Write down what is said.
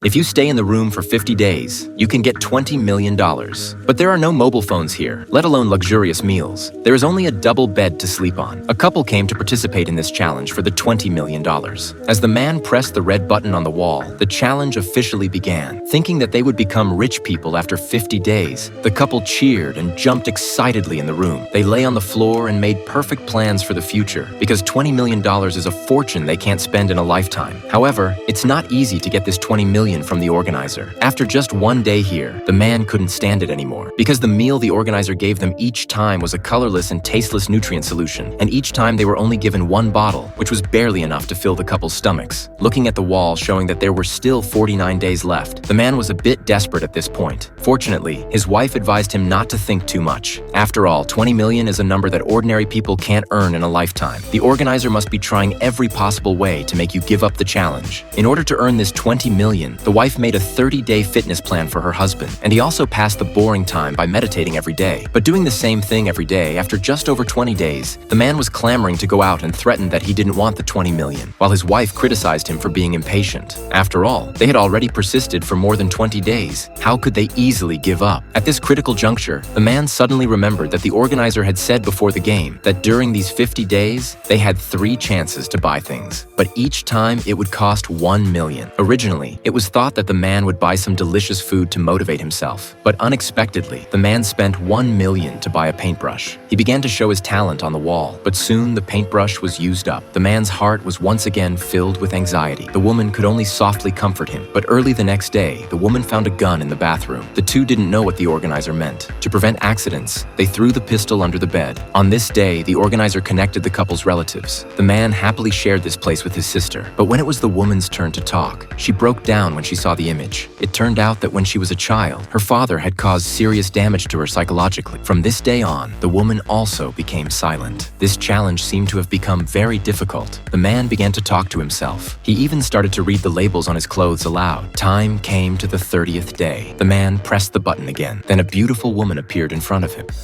If you stay in the room for 50 days, you can get $20 million. But there are no mobile phones here, let alone luxurious meals. There is only a double bed to sleep on. A couple came to participate in this challenge for the $20 million. As the man pressed the red button on the wall, the challenge officially began. Thinking that they would become rich people after 50 days, the couple cheered and jumped excitedly in the room. They lay on the floor and made perfect plans for the future, because $20 million is a fortune they can't spend in a lifetime. However, it's not easy to get this $20 million from the organizer. After just one day here, the man couldn't stand it anymore, because the meal the organizer gave them each time was a colorless and tasteless nutrient solution, and each time they were only given one bottle, which was barely enough to fill the couple's stomachs. Looking at the wall showing that there were still 49 days left, the man was a bit desperate at this point. Fortunately, his wife advised him not to think too much. After all, 20 million is a number that ordinary people can't earn in a lifetime. The organizer must be trying every possible way to make you give up the challenge. In order to earn this 20 million, the wife made a 30-day fitness plan for her husband, and he also passed the boring time by meditating every day. But doing the same thing every day, after just over 20 days, the man was clamoring to go out and threatened that he didn't want the 20 million, while his wife criticized him for being impatient. After all, they had already persisted for more than 20 days. How could they easily give up? At this critical juncture, the man suddenly remembered that the organizer had said before the game that during these 50 days, they had 3 chances to buy things, but each time it would cost 1 million. Originally, it was thought that the man would buy some delicious food to motivate himself, but unexpectedly, the man spent 1 million to buy a paintbrush. He began to show his talent on the wall, but soon the paintbrush was used up. The man's heart was once again filled with anxiety. The woman could only softly comfort him, but early the next day, the woman found a gun in the bathroom. The two didn't know what the organizer meant. To prevent accidents, they threw the pistol under the bed. On this day, the organizer connected the couple's relatives. The man happily shared this place with his sister, but when it was the woman's turn to talk, she broke down when she saw the image. It turned out that when she was a child, her father had caused serious damage to her psychologically. From this day on, the woman also became silent. This challenge seemed to have become very difficult. The man began to talk to himself. He even started to read the labels on his clothes aloud. Time came to the 30th day. The man pressed the button again. Then a beautiful woman appeared in front of him.